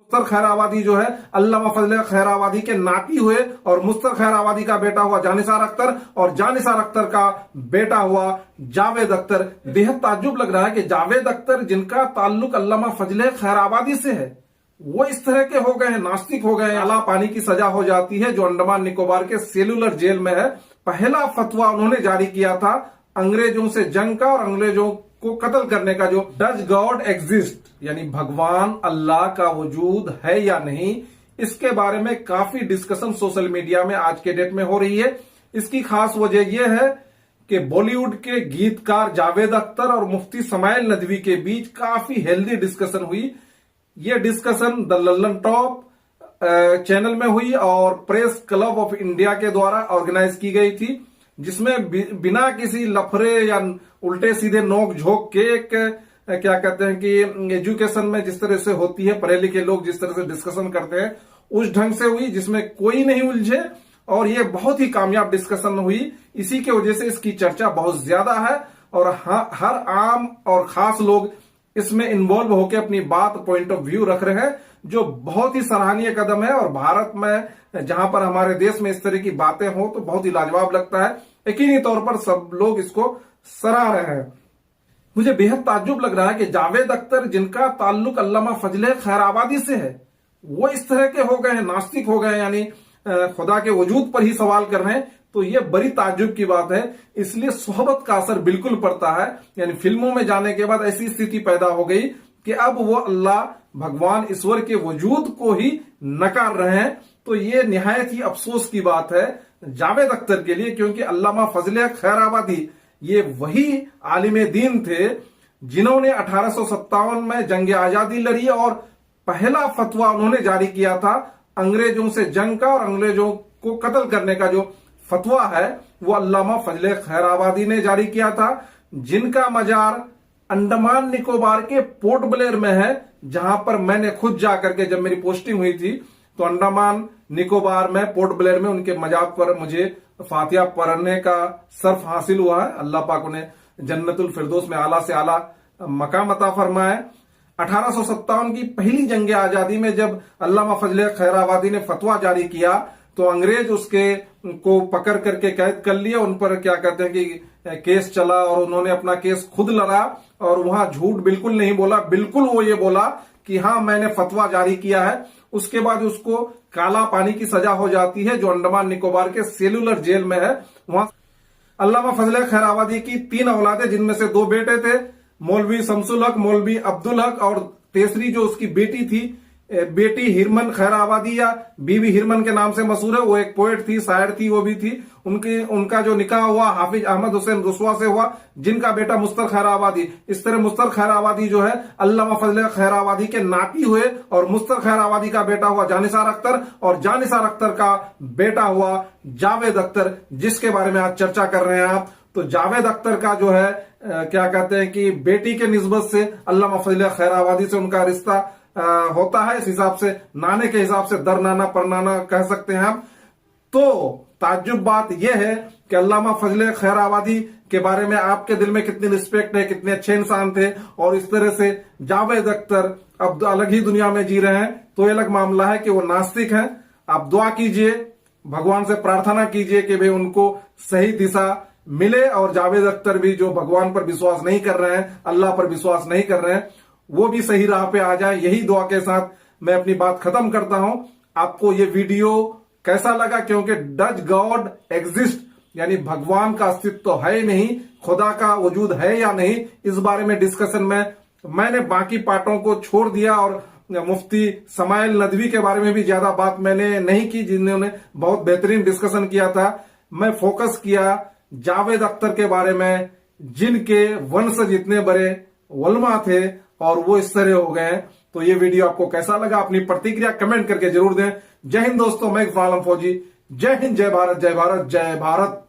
मुस्तर खैराबादी जो है अल्लामा फजल खैराबादी के नाती हुए और मुस्तर खैराबादी का बेटा हुआ जानिसार अख्तर और जानिसार अख्तर का बेटा हुआ जावेद अख्तर। बेहद ताज्जुब लग रहा है कि जावेद अख्तर जिनका ताल्लुक अल्लामा फजल खैराबादी से है वो इस तरह के हो गए हैं, नास्तिक हो गए हैं। काला पानी की सजा हो जाती है जो अंडमान निकोबार के सेलुलर जेल में है। पहला फतवा उन्होंने जारी किया था अंग्रेजों से जंग का और अंग्रेजों को कत्ल करने का, जो डज गॉड एग्जिस्ट यानी भगवान अल्लाह का वजूद है या नहीं, इसके बारे में काफी डिस्कशन सोशल मीडिया में आज के डेट में हो रही है। इसकी खास वजह यह है कि बॉलीवुड के गीतकार जावेद अख्तर और मुफ्ती समाइल नदवी के बीच काफी हेल्दी डिस्कशन हुई। यह discussion the Lallan top channel में हुई और प्रेस क्लब ऑफ इंडिया के द्वारा ऑर्गेनाइज की गई थी, जिसमें बिना किसी लफड़े या उल्टे सीधे नोक झोंक के एक क्या कहते हैं कि एजुकेशन में जिस तरह से होती है, पढ़े लिखे लोग जिस तरह से डिस्कशन करते हैं उस ढंग से हुई जिसमें कोई नहीं उलझे और ये बहुत ही कामयाब डिस्कशन हुई। इसी के वजह से इसकी चर्चा बहुत ज्यादा है और हर आम और खास लोग इसमें इन्वॉल्व होकर अपनी बात पॉइंट ऑफ व्यू रख रहे हैं, जो बहुत ही सराहनीय कदम है। और भारत में जहां पर हमारे देश में इस तरह की बातें हो तो बहुत ही लाजवाब लगता है। यकीनी तौर पर सब लोग इसको सराह रहे हैं। मुझे बेहद ताज्जुब लग रहा है कि जावेद अख्तर जिनका ताल्लुक अल्लामा फजल खैराबादी से है वो इस तरह के हो गए हैं, नास्तिक हो गए हैं, यानी खुदा के वजूद पर ही सवाल कर रहे हैं। तो ये बड़ी ताज्जुब की बात है। इसलिए सोहबत का असर बिल्कुल पड़ता है, यानी फिल्मों में जाने के बाद ऐसी स्थिति पैदा हो गई कि अब वो अल्लाह भगवान ईश्वर के वजूद को ही नकार रहे हैं। तो ये निहायत ही अफसोस की बात है जावेद अख्तर के लिए, क्योंकि अल्लामा फजल खैराबादी ये वही आलिम दीन थे जिन्होंने 1857 में जंग आजादी लड़ी और पहला फतवा उन्होंने जारी किया था अंग्रेजों से जंग का और अंग्रेजों को कत्ल करने का। जो फतवा है वो अल्लामा फजल खैराबादी ने जारी किया था, जिनका मजार अंडमान निकोबार के पोर्ट ब्लेयर में है, जहां पर मैंने खुद जाकर के जब मेरी पोस्टिंग हुई थी तो अंडमान निकोबार में पोर्ट ब्लेयर में उनके मजार पर मुझे फातिहा पढ़ने का सर्फ हासिल हुआ है। अल्लाह पाक उन्हें जन्नतुल फिरदौस में आला से आला मकाम अता फरमाए। 1857 की पहली जंग आजादी में जब अल्लामा फजल खैराबादी ने फतवा जारी किया तो अंग्रेज उसके को पकड़ करके कैद कर लिया। उन पर क्या कहते हैं कि केस चला और उन्होंने अपना केस खुद लड़ा और वहां झूठ बिल्कुल नहीं बोला। बिल्कुल वो ये बोला कि हाँ मैंने फतवा जारी किया है। उसके बाद उसको काला पानी की सजा हो जाती है जो अंडमान निकोबार के सेलुलर जेल में है। वहां अल्लामा फजल खैराबादी की 3 औलादे, जिनमें से 2 बेटे थे, मौलवी शमसुल हक, मौलवी अब्दुल हक और तीसरी जो उसकी बेटी थी, बेटी हिरमन खैराबादी या बीबी हिरमन के नाम से मशहूर है। वो एक पोएट थी, शायर थी, वो भी थी। उनका जो निकाह हुआ हाफिज अहमद हुसैन रुसवा से हुआ, जिनका बेटा मुस्तर खैराबादी। इस तरह मुस्तर खैराबादी जो है अल्लामा फजल खैराबादी के नाती हुए और मुस्तर खैराबादी का बेटा हुआ जानिसार अख्तर और जानिसार अख्तर का बेटा हुआ जावेद अख्तर, जिसके बारे में आज चर्चा कर रहे हैं आप। तो जावेद अख्तर का जो है क्या कहते हैं कि बेटी के निस्बत से अल्लामा फजल खैराबादी से उनका रिश्ता होता है। इस हिसाब से नाने के हिसाब से दर नाना पर नाना कह सकते हैं हम। तो ताज्जुब बात यह है कि अल्लामा फजल खैराबादी के बारे में आपके दिल में कितनी रिस्पेक्ट है, कितने अच्छे इंसान थे, और इस तरह से जावेद अख्तर अब अलग ही दुनिया में जी रहे हैं। तो ये अलग मामला है कि वो नास्तिक हैं। आप दुआ कीजिए, भगवान से प्रार्थना कीजिए कि भाई उनको सही दिशा मिले और जावेद अख्तर भी जो भगवान पर विश्वास नहीं कर रहे हैं, अल्लाह पर विश्वास नहीं कर रहे हैं, वो भी सही राह पे आ जाए। यही दुआ के साथ मैं अपनी बात खत्म करता हूं। आपको ये वीडियो कैसा लगा? क्योंकि डज गॉड एग्जिस्ट यानी भगवान का अस्तित्व तो है ही नहीं, खुदा का वजूद है या नहीं, इस बारे में डिस्कशन में मैंने बाकी पार्टों को छोड़ दिया और मुफ्ती समाइल नदवी के बारे में भी ज्यादा बात मैंने नहीं की, जिन्होंने बहुत बेहतरीन डिस्कशन किया था। मैं फोकस किया जावेद अख्तर के बारे में, जिनके वंशज इतने बड़े उलमा थे और वो इस तरह हो गए। तो ये वीडियो आपको कैसा लगा? अपनी प्रतिक्रिया कमेंट करके जरूर दें। जय हिंद दोस्तों, मैं इकबाल आलम फौजी। जय हिंद, जय भारत, जय भारत, जय भारत।